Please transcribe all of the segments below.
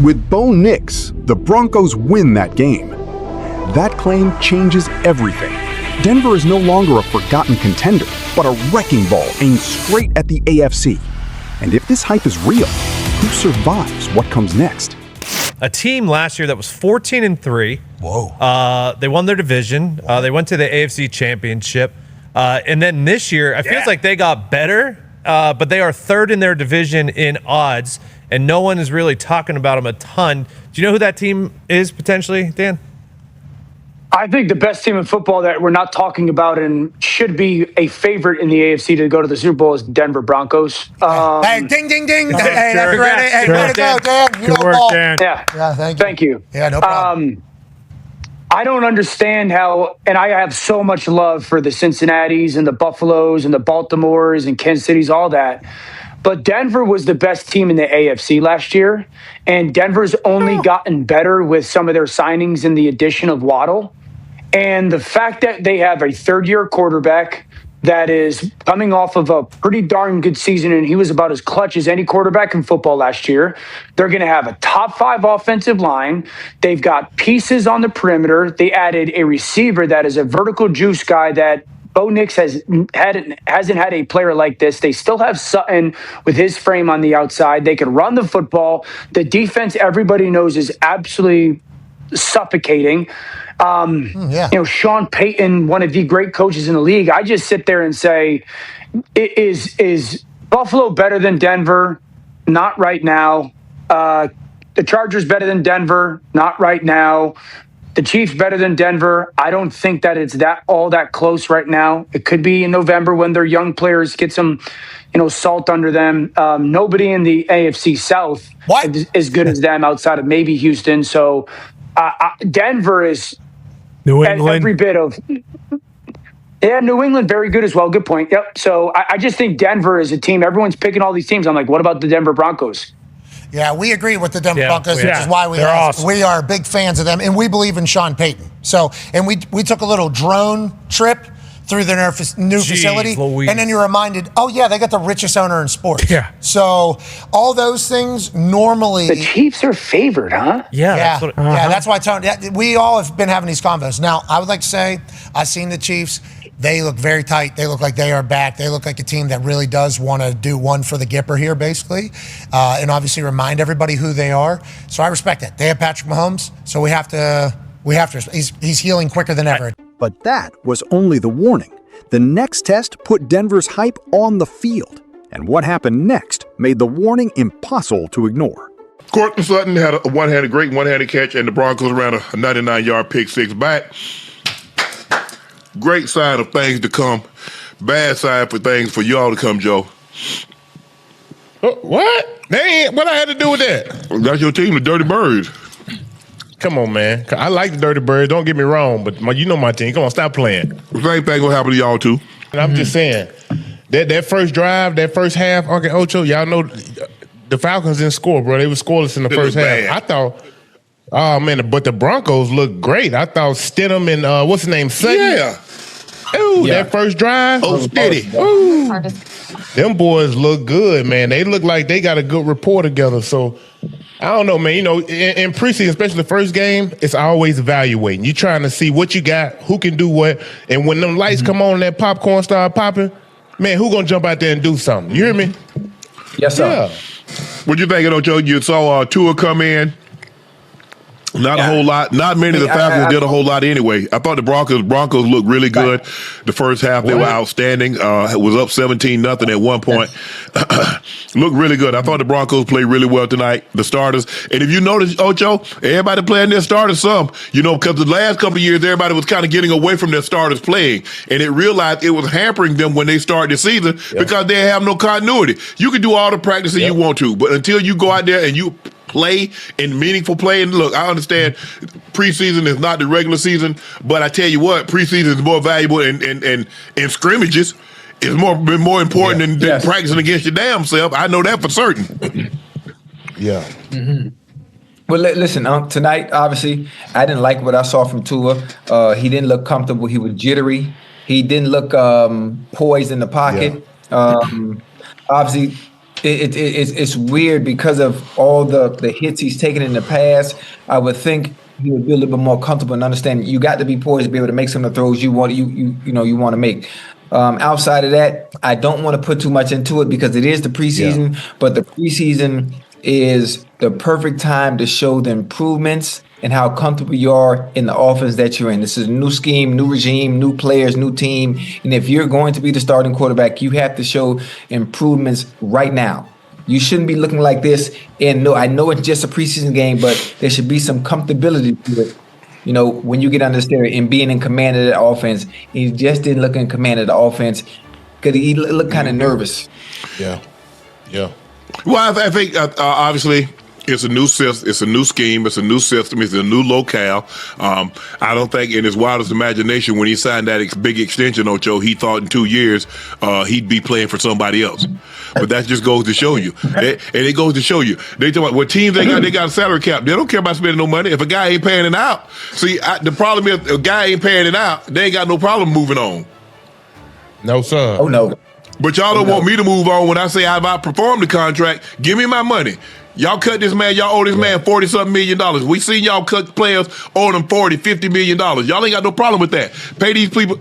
With Bo Nix, the Broncos win that game. That claim changes everything. Denver is no longer a forgotten contender, but a wrecking ball aimed straight at the AFC. And if this hype is real, who survives what comes next? A team last year that was 14-3. Whoa. They won their division. They went to the AFC Championship. And then this year, it feels like they got better, but they are third in their division in odds, and no one is really talking about them a ton. Do you know who that team is potentially, Dan? I think the best team in football that we're not talking about and should be a favorite in the AFC to go to the Super Bowl is Denver Broncos. Hey, ding, ding, ding. Hey, that's right. Hey, way to go, Dan. You Good know work, ball. Dan. Yeah, Thank you. Yeah, no problem. I don't understand how, and I have so much love for the Cincinnatis and the Buffaloes and the Baltimores and Kansas Cities, all that. But Denver was the best team in the AFC last year, and Denver's only gotten better with some of their signings and the addition of Waddle. And the fact that they have a third-year quarterback that is coming off of a pretty darn good season, and he was about as clutch as any quarterback in football last year. They're going to have a top-5 offensive line. They've got pieces on the perimeter. They added a receiver that is a vertical juice guy that Bo Nix hasn't had a player like this. They still have Sutton with his frame on the outside. They can run the football. The defense, everybody knows, is absolutely suffocating. You know, Sean Payton, one of the great coaches in the league. I just sit there and say, is Buffalo better than Denver? Not right now. The Chargers better than Denver? Not right now. The Chiefs better than Denver? I don't think that it's all that close right now. It could be in November when their young players get some, salt under them. Nobody in the AFC South is as good as them outside of maybe Houston. So Denver is New England. every bit of. Yeah, New England, very good as well. Good point. Yep. So I just think Denver is a team. Everyone's picking all these teams. I'm like, what about the Denver Broncos? Yeah, we agree with the Denver Broncos, which yeah. is why They're awesome. we are big fans of them, and we believe in Sean Payton. So, and we took a little drone trip through their new facility, Louise. and then you're reminded, oh yeah, they got the richest owner in sports. Yeah. So all those things normally. The Chiefs are favored, huh? Yeah. That's why Tony. We all have been having these convos. Now, I would like to say, I've seen the Chiefs. They look very tight. They look like they are back. They look like a team that really does want to do one for the Gipper here, basically, and obviously remind everybody who they are. So I respect it. They have Patrick Mahomes, so we have to. He's healing quicker than ever. But that was only the warning. The next test put Denver's hype on the field. And what happened next made the warning impossible to ignore. Courtland Sutton had a great one-handed catch, and the Broncos ran a 99-yard pick six back. Great sign of things to come. Bad sign for y'all to come, Joe. What? What I had to do with that? That's your team, the Dirty Birds. Come on, man. I like the Dirty Birds. Don't get me wrong, but you know my team. Come on, stop playing. The same thing gonna happen to y'all too. And I'm just saying, that first drive, that first half, Uncle Ocho, y'all know the Falcons didn't score, bro. They were scoreless in the first half. Bad. I thought, oh man, but the Broncos looked great. I thought Stidham and what's his name, Sutton? Yeah. Ooh, that first drive. Oh, steady. Ooh. Them boys look good, man. They look like they got a good rapport together. So I don't know, man. In preseason, especially the first game, it's always evaluating. You're trying to see what you got, who can do what, and when them lights come on and that popcorn start popping, man, who gonna jump out there and do something? You hear me? Yes, sir. Yeah. What you thinking, Ocho? You saw Tua come in. Not a whole lot. Not many of the Falcons did a whole lot anyway. I thought the Broncos looked really good. The first half, they were outstanding. Was up 17-0 at one point. Looked really good. I thought the Broncos played really well tonight, the starters. And if you notice, Ocho, everybody playing their starters some. Because the last couple of years, everybody was kind of getting away from their starters playing. And it realized it was hampering them when they started the season because they have no continuity. You can do all the practicing you want to, but until you go out there and you play in meaningful play. And look, I understand preseason is not the regular season, but I tell you what, preseason is more valuable in scrimmages. It's more important than practicing against your damn self. I know that for certain. Yeah. Mm-hmm. Well, listen, tonight, obviously, I didn't like what I saw from Tua. He didn't look comfortable. He was jittery. He didn't look poised in the pocket. Obviously, It's weird because of all the hits he's taken in the past. I would think he would be a little bit more comfortable and understand you got to be poised to be able to make some of the throws you want you want to make. Outside of that, I don't want to put too much into it because it is the preseason, but the preseason is the perfect time to show the improvements and how comfortable you are in the offense that you're in. This is a new scheme, new regime, new players, new team. And if you're going to be the starting quarterback, you have to show improvements right now. You shouldn't be looking like this. And no, I know it's just a preseason game, but there should be some comfortability to it. You know, when you get under the area and being in command of the offense, he just didn't look in command of the offense because he looked kind of nervous. Yeah. Well, I think obviously it's a new system, it's a new scheme, it's a new system, it's a new locale. I don't think in his wildest imagination when he signed that big extension, Ocho, he thought in 2 years he'd be playing for somebody else. But that just goes to show you. And it goes to show you. They talk about what teams they got a salary cap. They don't care about spending no money. If a guy ain't paying it out. See, the problem is if a guy ain't paying it out, they ain't got no problem moving on. No, sir. Oh, no. But y'all don't want me to move on when I say I've outperformed the contract. Give me my money. Y'all cut this man, y'all owe this man $40-something million. We seen y'all cut players owe them $40-50 million. Y'all ain't got no problem with that. Pay these people,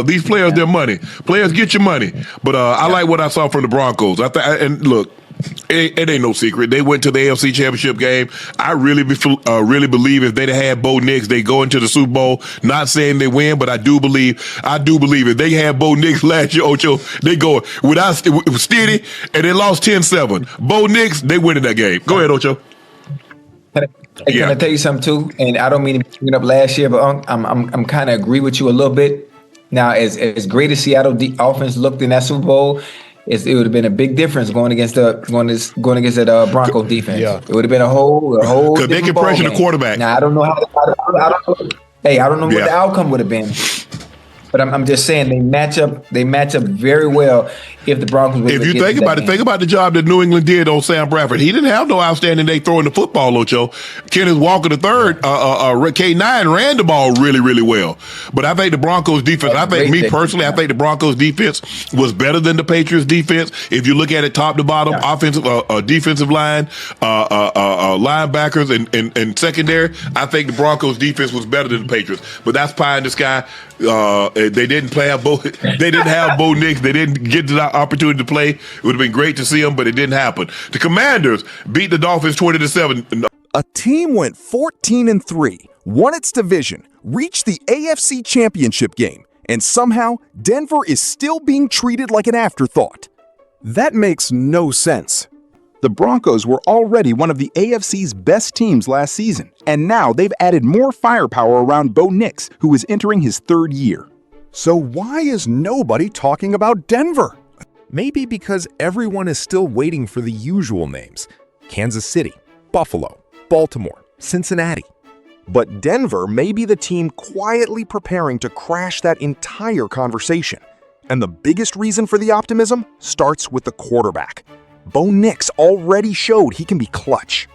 these players their money. Players get your money. But I like what I saw from the Broncos. And look, it ain't no secret. They went to the AFC Championship game. I really believe if they'd had Bo Nix, they go into the Super Bowl. Not saying they win, but I do believe if they had Bo Nix last year, Ocho, they go without steady, and they lost 10-7. Bo Nix, they win in that game. Go ahead, Ocho. Can I tell you something too? And I don't mean to bring it up last year, but I'm kind of agree with you a little bit. Now, as great as Seattle offense looked in that Super Bowl, it would have been a big difference going against that Broncos defense. Yeah. It would have been a whole because they can pressure the quarterback. Now I don't know what the outcome would have been. But I'm just saying they match up very well if the Broncos would. If you think about it, think about the job that New England did on Sam Bradford. He didn't have no outstanding day throwing the football, Ocho. Kenneth Walker III, K9 ran the ball really, really well. But I think the Broncos defense, I think the Broncos defense was better than the Patriots defense. If you look at it top to bottom, offensive, defensive line, linebackers and secondary, I think the Broncos defense was better than the Patriots. But that's pie in the sky. They didn't have Bo Nix. They didn't get the opportunity to play. It would have been great to see them, but it didn't happen. The Commanders beat the Dolphins 20-7. A team went 14-3, won its division, reached the AFC Championship game, and somehow Denver is still being treated like an afterthought. That makes no sense. The Broncos were already one of the AFC's best teams last season, and now they've added more firepower around Bo Nix, who is entering his third year. So why is nobody talking about Denver? Maybe because everyone is still waiting for the usual names: Kansas City, Buffalo, Baltimore, Cincinnati. But Denver may be the team quietly preparing to crash that entire conversation. And the biggest reason for the optimism starts with the quarterback. Bo Nix already showed he can be clutch.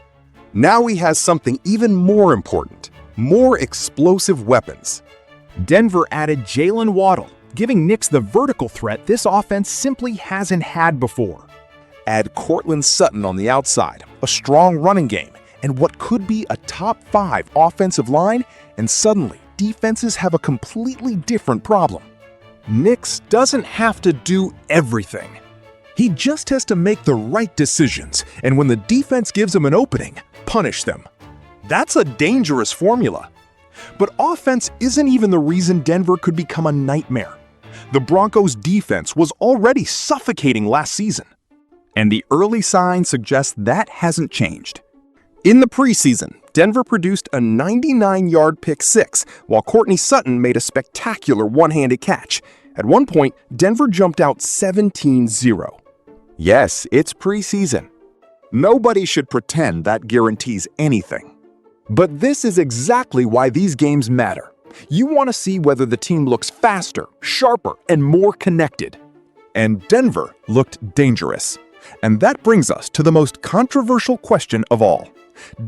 Now he has something even more important: more explosive weapons. Denver added Jaylen Waddle, giving Nix the vertical threat this offense simply hasn't had before. Add Courtland Sutton on the outside, a strong running game, and what could be a top 5 offensive line, and suddenly defenses have a completely different problem. Nix doesn't have to do everything. He just has to make the right decisions, and when the defense gives him an opening, punish them. That's a dangerous formula. But offense isn't even the reason Denver could become a nightmare. The Broncos' defense was already suffocating last season, and the early signs suggest that hasn't changed. In the preseason, Denver produced a 99-yard pick six, while Courtland Sutton made a spectacular one-handed catch. At one point, Denver jumped out 17-0. Yes, it's preseason. Nobody should pretend that guarantees anything. But this is exactly why these games matter. You want to see whether the team looks faster, sharper, and more connected. And Denver looked dangerous. And that brings us to the most controversial question of all.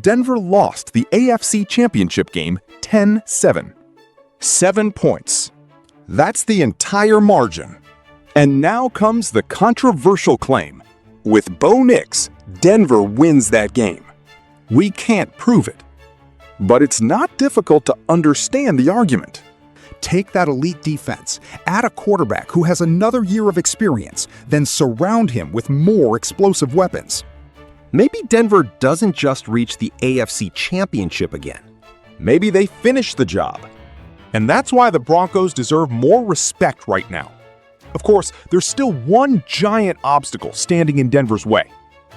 Denver lost the AFC Championship game 10-7. 7 points. That's the entire margin. And now comes the controversial claim. With Bo Nix, Denver wins that game. We can't prove it. But it's not difficult to understand the argument. Take that elite defense, add a quarterback who has another year of experience, then surround him with more explosive weapons. Maybe Denver doesn't just reach the AFC Championship again. Maybe they finish the job. And that's why the Broncos deserve more respect right now. Of course, there's still one giant obstacle standing in Denver's way.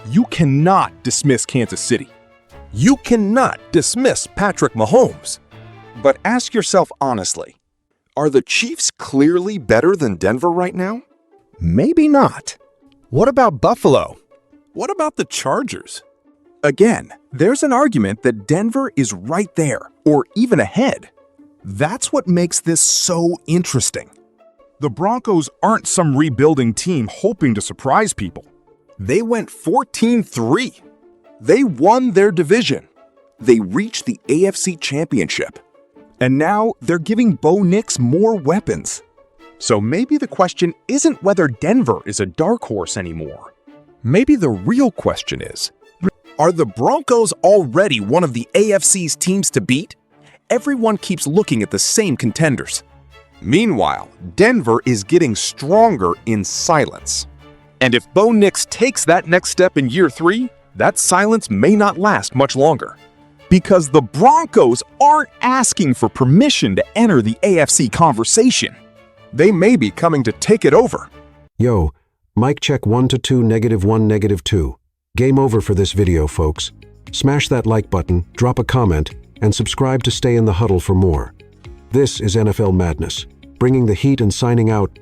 You cannot dismiss Kansas City. You cannot dismiss Patrick Mahomes. But ask yourself honestly, are the Chiefs clearly better than Denver right now? Maybe not. What about Buffalo? What about the Chargers? Again, there's an argument that Denver is right there, or even ahead. That's what makes this so interesting. The Broncos aren't some rebuilding team hoping to surprise people. They went 14-3. They won their division. They reached the AFC Championship. And now they're giving Bo Nix more weapons. So maybe the question isn't whether Denver is a dark horse anymore. Maybe the real question is, are the Broncos already one of the AFC's teams to beat? Everyone keeps looking at the same contenders. Meanwhile, Denver is getting stronger in silence. And if Bo Nix takes that next step in year 3, that silence may not last much longer. Because the Broncos aren't asking for permission to enter the AFC conversation. They may be coming to take it over. Yo, mic check 1 to 2, -1, -2. Game over for this video, folks. Smash that like button, drop a comment, and subscribe to stay in the huddle for more. This is NFL Madness, bringing the heat and signing out.